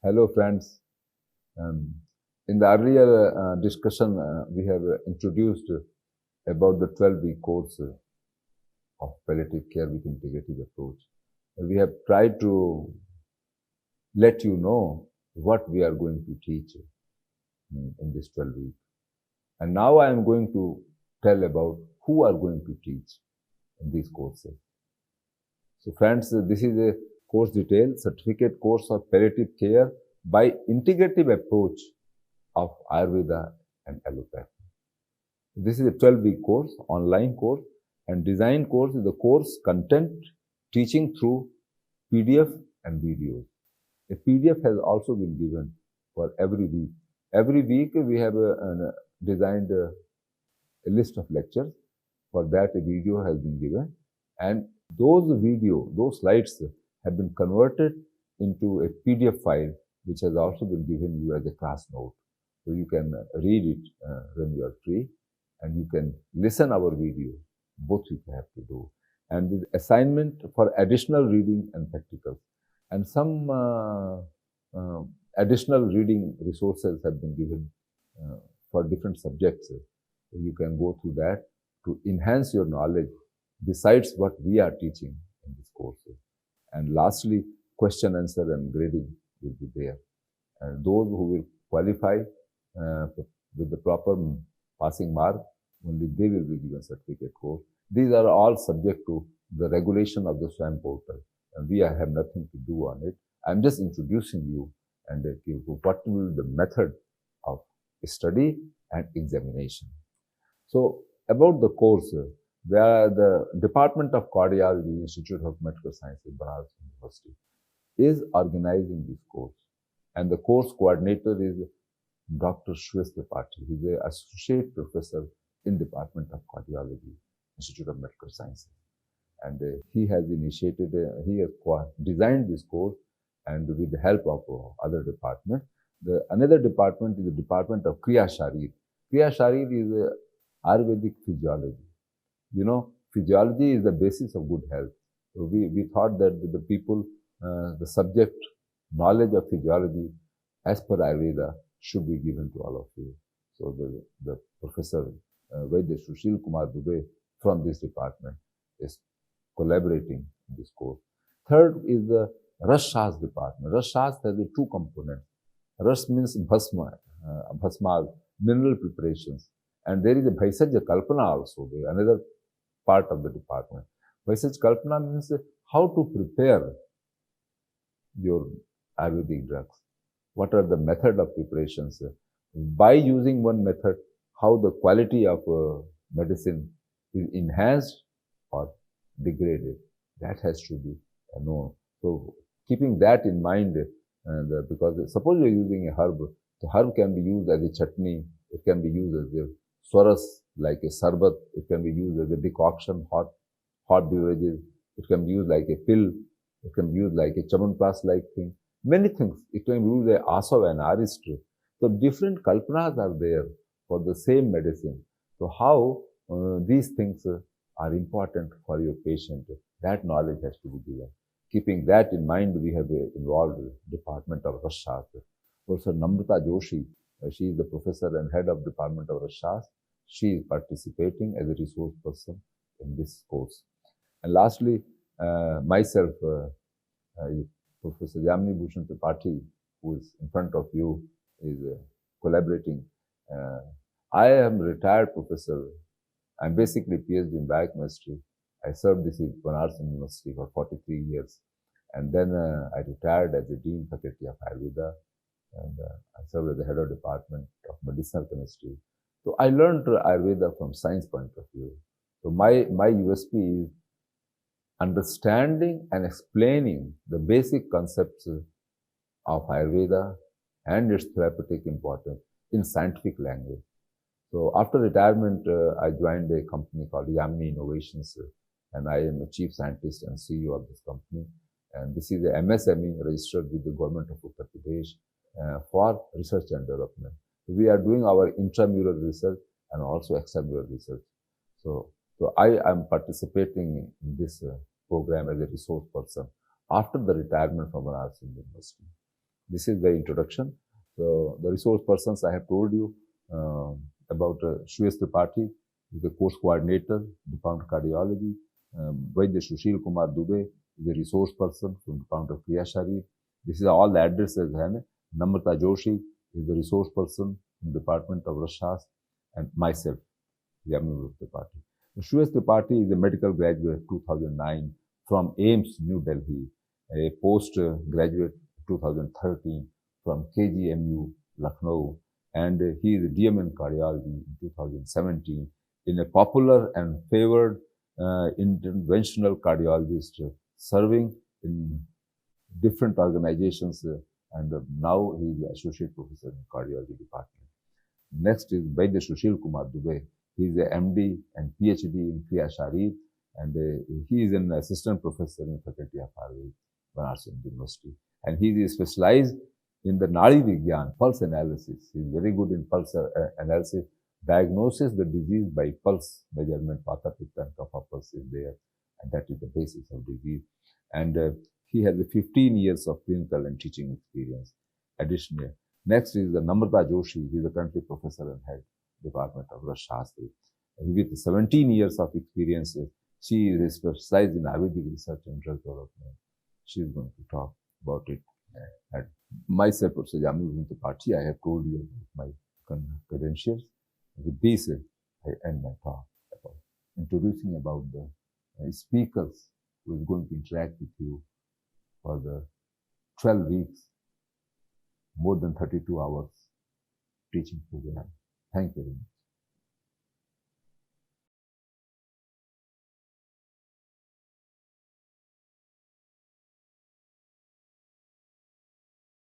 Hello, friends. Um, in the earlier discussion, we have introduced about the 12-week course of palliative care with integrative approach. We have tried to let you know what we are going to teach in this 12 week. And now I am going to tell about who are going to teach in these courses. So friends, this is a course detail, certificate course of palliative care by integrative approach of Ayurveda and allopathy. This is a 12-week course, online course, and design course is the course content teaching through PDF and videos. A PDF has also been given for every week. Every week we have designed a list of lectures. For that, a video has been given, and those slides have been converted into a PDF file, which has also been given you as a class note. So you can read it when you are free, and you can listen our video. Both you have to do. And the assignment for additional reading and practicals. And some additional reading resources have been given for different subjects. So you can go through that to enhance your knowledge besides what we are teaching in this course. And lastly, question, answer, and grading will be there. And those who will qualify with the proper passing mark, only they will be given certificate course. These are all subject to the regulation of the SWAM portal, and we have nothing to do on it. I'm just introducing you and what will be the method of study and examination. So about the course, the Department of Cardiology, Institute of Medical Sciences, Banaras University, is organizing this course. And the course coordinator is Dr. Shwes Tripathi. He's an associate professor in Department of Cardiology, Institute of Medical Sciences. And he has initiated, he has designed this course, and with the help of other departments. Another department is the Department of Kriya Sharir. Kriya Sharir is Ayurvedic physiology. You know, physiology is the basis of good health. So we thought that the people, the subject knowledge of physiology as per Ayurveda should be given to all of you. So the professor Vaidya Sushil Kumar Dubey from this department is collaborating in this course. Third is the Ras Shas department. Ras Shas has two components. Ras means bhasma, mineral preparations. And there is a Bhaisajya Kalpana also, another part of the department. Bhaisajya Kalpana means how to prepare your Ayurvedic drugs. What are the method of preparations? By using one method, how the quality of medicine is enhanced or degraded. That has to be known. So keeping that in mind, because suppose you're using a herb, the herb can be used as a chutney, it can be used as a swaras, like a sarbat, it can be used as a decoction, hot beverages, it can be used like a pill, it can be used like a chamanpras-like thing. Many things. It can be used as asava and aristry. So different kalpanas are there for the same medicine. So how these things are important for your patient, that knowledge has to be given. Keeping that in mind, we have involved Department of Ras Shas. Also, Namrata Joshi, she is the professor and head of Department of Ras Shas. She is participating as a resource person in this course. And lastly, myself, Professor Yamini Bhushan Tripathi, who is in front of you, is collaborating. I am a retired professor. I'm basically PhD in biochemistry. I served this in Banaras University for 43 years. And then I retired as a Dean Faculty of Ayurveda. And I served as the head of Department of Medicinal Chemistry. So I learned Ayurveda from science point of view. So my USP is understanding and explaining the basic concepts of Ayurveda and its therapeutic importance in scientific language. So after retirement, I joined a company called Yamini Innovations, and I am a chief scientist and CEO of this company. And this is a MSME registered with the government of Uttar Pradesh for research and development. We are doing our intramural research and also extramural research. So I am participating in this program as a resource person after the retirement from Banaras University. This is the introduction. So the resource persons I have told you about Shreyas Tripathi, is the course coordinator, Department of Cardiology. Vaidya Sushil Kumar Dubey is a resource person from Department of Kriya Sharif. This is all the addresses. Namrata Joshi is the resource person from Department of Rashas, and myself, Yamini Tripathi. Shreyas Tripathi is a medical graduate 2009 from AIIMS, New Delhi, a postgraduate 2013 from KGMU, Lucknow, and he is a DM in cardiology in 2017 in a popular and favored interventional cardiologist serving in different organizations and now he is the associate professor in cardiology department. Next is Vaidya Sushil Kumar Dubey. He is a MD and PhD in Kriya Sharif and he is an assistant professor in Faculty of Ayurveda, Banaras University. And he is specialized in the Nadi Vigyan, pulse analysis. He is very good in pulse analysis. Diagnosis the disease by pulse measurement, Vata, Pitta and Kapha pulse is there, and that is the basis of disease. And he has 15 years of clinical and teaching experience. Additionally, next is the Namrata Joshi. He is a currently professor and head Department of Rashastri. With 17 years of experience, she is specialized in Ayurvedic research and drug development. She is going to talk about it. And myself, Professor Yamini Tripathi, I have told you about my credentials. With this, I end my talk about introducing about the speakers who is going to interact with you for the 12 weeks, more than 32 hours teaching program. Thank you very much.